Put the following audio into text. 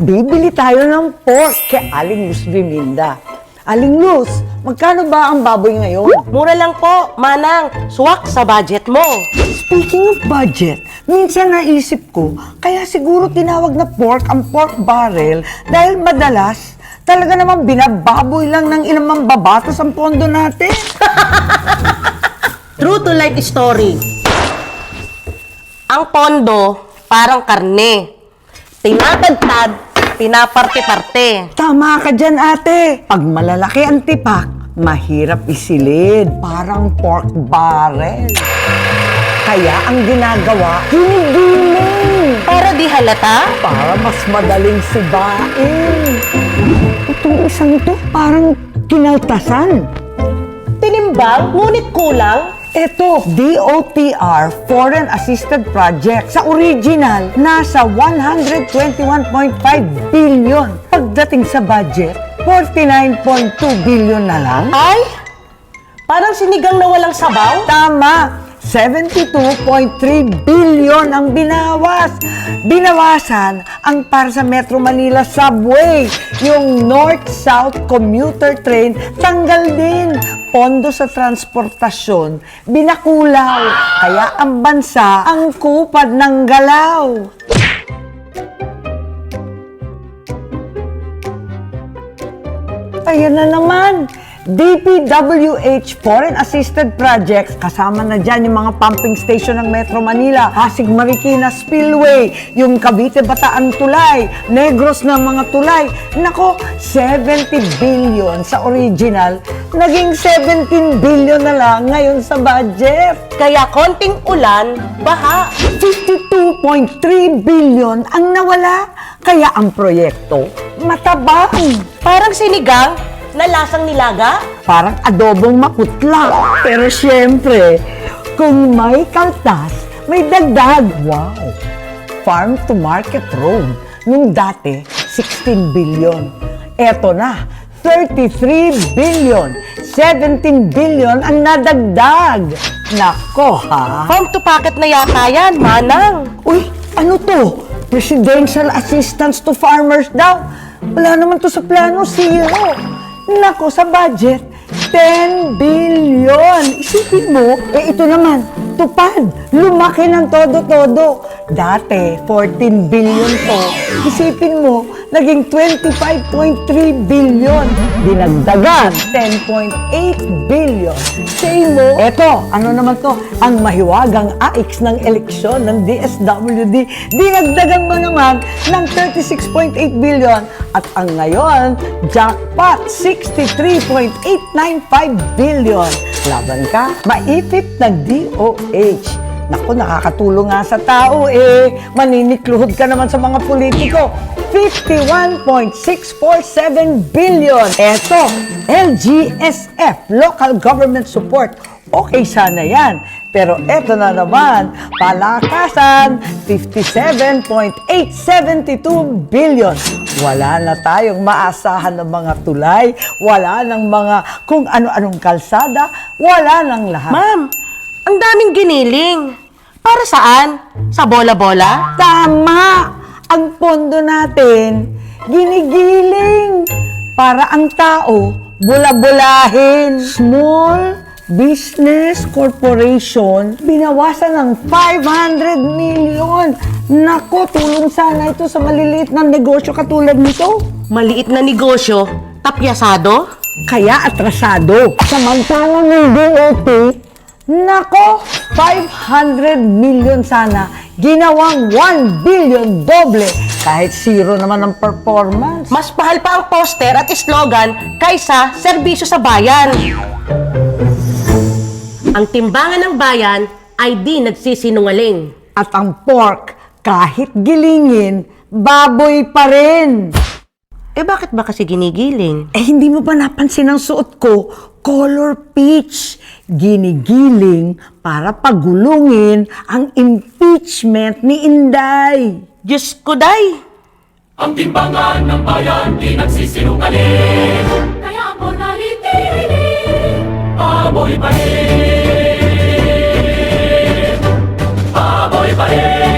Bibili tayo ng pork kay Aling Luz Biminda. Aling Luz, magkano ba ang baboy ngayon? Mura lang po, Manang. Swak sa budget mo. Speaking of budget, minsan naisip ko, kaya siguro tinawag na pork ang pork barrel dahil madalas talaga namang binababoy lang ng ilang mambabatas ang pondo natin. True to life story. Ang pondo, parang karne. Tinatadtad, pinaparte-parte. Tama ka dyan, ate. Pag malalaki ang tipak, mahirap isilid. Parang pork barrel. Kaya ang ginagawa, hinigiling. Para di halata? Para mas madaling sibain. Itong isang ito, parang kinaltasan. Tinimbang, ngunit kulang. Ito, DOTR, Foreign Assisted Project. Sa original, nasa 121.5 billion. Pagdating sa budget, 49.2 billion na lang. Ay, parang sinigang na walang sabaw. Tama! 72.3 billion ang binawas. Binawasan ang para sa Metro Manila Subway. Yung North-South Commuter Train, tanggal din. Pondo sa transportasyon, binakulaw. Kaya ang bansa ang kupad ng galaw. Ayan na naman. DPWH Foreign Assisted Projects, kasama na dyan yung mga pumping station ng Metro Manila, Pasig Marikina Spillway, yung Cavite Bataan Tulay, Negros na mga tulay. Nako, 70 billion sa original, naging 17 billion na lang ngayon sa budget. Kaya konting ulan, baha. 52.3 billion ang nawala, kaya ang proyekto matabang. Parang sinigang na lasang nilaga. Parang adobong maputla. Pero syempre, kung may kaltas, may dagdag. Wow! Farm to Market Road. Nung dati, 16 billion. Eto na, 33 billion. 17 billion ang nadagdag. Nako ha? Farm to pocket na yata yan, Manang. Uy, ano to? Presidential Assistance to Farmers daw. Wala naman to sa plano, zero. Nako, sa budget, 10 billion. Isipin mo, ito naman, tupad. Lumaki ng todo-todo. Dati, 14 billion to. Isipin mo, naging 25.3 billion. Dinagdagan, 10.8 billion. Say mo, eto, ano naman to? Ang mahiwagang AIX ng eleksyon ng DSWD. Dinagdagan mo naman ng 36.8 billion. At ang ngayon, jackpot, 63.895 billion. Laban ka, maipit ng DOH. Naku, nakakatulong nga sa tao Maninikluhod ka naman sa mga politiko. 51.647 billion. Eto, LGSF, Local Government Support. Okay sana yan. Pero eto na naman, palakasan, 57.872 billion. Wala na tayong maasahan ng mga tulay, wala ng mga kung ano-anong kalsada, wala nang lahat. Ma'am, ang daming giniling. Para saan? Sa bola-bola? Tama! Ang pondo natin, ginigiling. Para ang tao, bula-bulahin. Small Business Corporation, binawasan ng 500 million. Nako, tulong sana ito sa maliliit na negosyo katulad nito. Maliit na negosyo, tapyasado? Kaya atrasado. Samantalang ng DOT, nako, 500 million sana. Ginawang 1 billion doble. Kahit zero naman ang performance. Mas mahal pa ang poster at slogan kaysa serbisyo sa bayan. Ang timbangan ng bayan ay di nagsisinungaling. At ang pork, kahit gilingin, baboy pa rin. Bakit ba kasi ginigiling? Hindi mo ba napansin ang suot ko? Color peach. Ginigiling para pagulungin ang impeachment ni Inday. Diyos ko, day! Ang timbangan ng bayan di nagsisinungaling. Kaya mo nalitinig, baboy pa rin. Baboy pa rin.